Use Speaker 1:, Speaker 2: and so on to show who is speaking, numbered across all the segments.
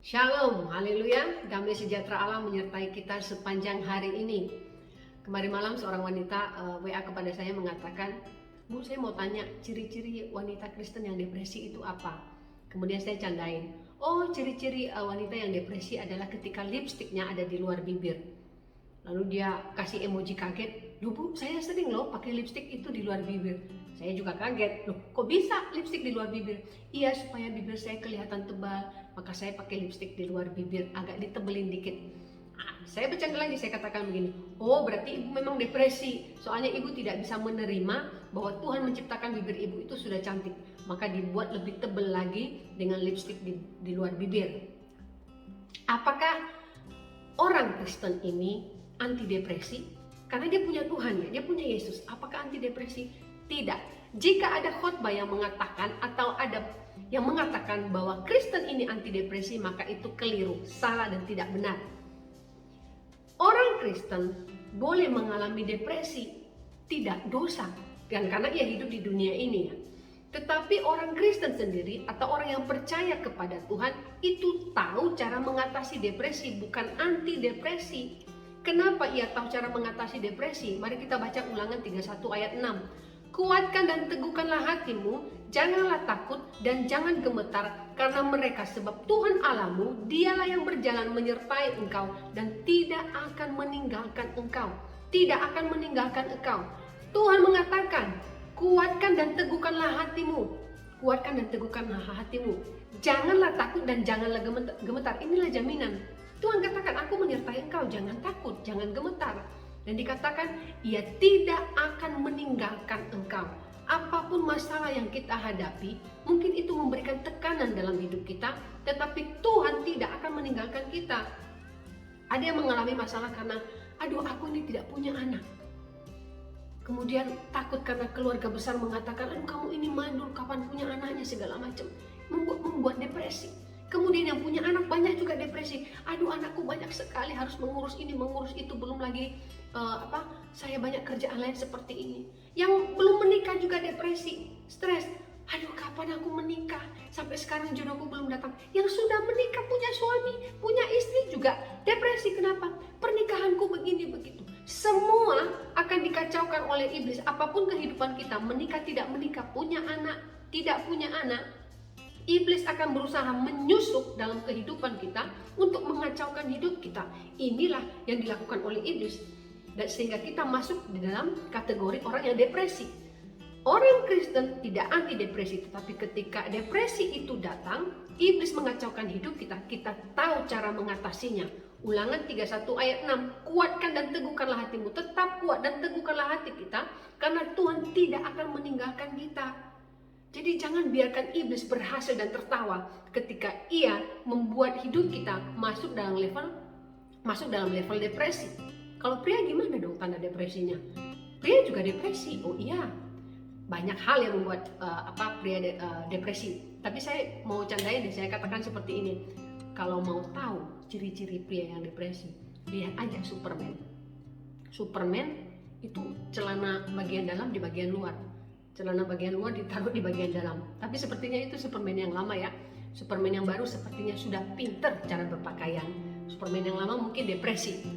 Speaker 1: Shalom, haleluya, damai sejahtera Allah menyertai kita sepanjang hari ini. Kemarin malam seorang wanita WA kepada saya mengatakan, Bu, saya mau tanya ciri-ciri wanita Kristen yang depresi itu apa? Kemudian saya candain, oh ciri-ciri wanita yang depresi adalah ketika lipstiknya ada di luar bibir. Lalu dia kasih emoji kaget, loh Bu, saya sering loh pakai lipstik itu di luar bibir. Saya juga kaget, loh kok bisa lipstik di luar bibir? Iya, supaya bibir saya kelihatan tebal, maka saya pakai lipstik di luar bibir, agak ditebelin dikit. Saya bercanda lagi, saya katakan begini, oh berarti ibu memang depresi, soalnya ibu tidak bisa menerima bahwa Tuhan menciptakan bibir ibu itu sudah cantik, maka dibuat lebih tebal lagi dengan lipstik di luar bibir. Apakah orang Kristen ini anti depresi? Karena dia punya Tuhan, ya, dia punya Yesus. Apakah anti depresi? Tidak. Jika ada khotbah yang mengatakan atau ada yang mengatakan bahwa Kristen ini anti depresi, maka itu keliru, salah dan tidak benar. Orang Kristen boleh mengalami depresi, tidak dosa, dan karena ia hidup di dunia ini, ya. Tetapi orang Kristen sendiri atau orang yang percaya kepada Tuhan itu tahu cara mengatasi depresi, bukan anti depresi. Kenapa ia tahu cara mengatasi depresi? Mari kita baca Ulangan 31 ayat 6. Kuatkan dan teguhkanlah hatimu, janganlah takut dan jangan gemetar karena mereka, sebab Tuhan Allahmu, dialah yang berjalan menyertai engkau dan tidak akan meninggalkan engkau. Tidak akan meninggalkan engkau. Tuhan mengatakan, kuatkan dan teguhkanlah hatimu. Kuatkan dan teguhkanlah hatimu. Janganlah takut dan janganlah gemetar. Inilah jaminan. Tuhan katakan, aku menyertai engkau, jangan takut, jangan gemetar. Dan dikatakan, ia tidak akan meninggalkan engkau. Apapun masalah yang kita hadapi, mungkin itu memberikan tekanan dalam hidup kita, tetapi Tuhan tidak akan meninggalkan kita. Ada yang mengalami masalah karena, aduh aku ini tidak punya anak. Kemudian takut karena keluarga besar mengatakan, aduh kamu ini mandul, kapan punya anaknya, segala macam. Membuat depresi. Kemudian yang punya anak banyak juga depresi. Aduh anakku banyak sekali, harus mengurus ini, mengurus itu, belum lagi saya banyak kerjaan lain seperti ini. Yang belum menikah juga depresi, stres. Aduh kapan aku menikah? Sampai sekarang jodohku belum datang. Yang sudah menikah, punya suami, punya istri juga depresi. Kenapa? Pernikahanku begini begitu. Semua akan dikacaukan oleh iblis. Apapun kehidupan kita, menikah tidak menikah, punya anak, tidak punya anak, iblis akan berusaha menyusup dalam kehidupan kita untuk mengacaukan hidup kita. Inilah yang dilakukan oleh iblis. Dan sehingga kita masuk di dalam kategori orang yang depresi. Orang Kristen tidak anti depresi, tetapi ketika depresi itu datang, iblis mengacaukan hidup kita, kita tahu cara mengatasinya. Ulangan 31 ayat 6, kuatkan dan teguhkanlah hatimu, tetap kuat dan teguhkanlah hati kita, karena Tuhan tidak akan meninggalkan kita. Jadi jangan biarkan iblis berhasil dan tertawa ketika ia membuat hidup kita masuk dalam level depresi. Kalau pria gimana dong tanda depresinya? Pria juga depresi. Oh iya, banyak hal yang membuat pria depresi. Tapi saya mau candain dan saya katakan seperti ini. Kalau mau tahu ciri-ciri pria yang depresi, lihat aja Superman. Superman itu celana bagian dalam di bagian luar. Celana bagian luar ditaruh di bagian dalam. Tapi sepertinya itu Superman yang lama ya. Superman yang baru sepertinya sudah pinter cara berpakaian. Superman yang lama mungkin depresi.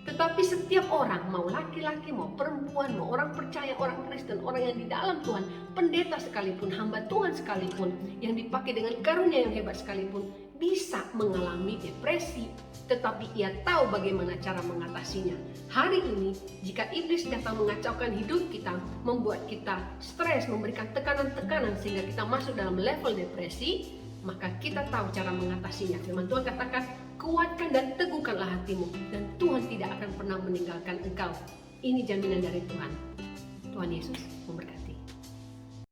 Speaker 1: Tetapi setiap orang, mau laki-laki, mau perempuan, mau orang percaya, orang Kristen, orang yang di dalam Tuhan, pendeta sekalipun, hamba Tuhan sekalipun, yang dipakai dengan karunia yang hebat sekalipun, bisa mengalami depresi, tetapi ia tahu bagaimana cara mengatasinya. Hari ini, jika iblis datang mengacaukan hidup kita, membuat kita stres, memberikan tekanan-tekanan sehingga kita masuk dalam level depresi, maka kita tahu cara mengatasinya. Firman Tuhan katakan, kuatkan dan teguhkanlah hatimu, dan Tuhan tidak akan pernah meninggalkan engkau. Ini jaminan dari Tuhan. Tuhan Yesus memberkati.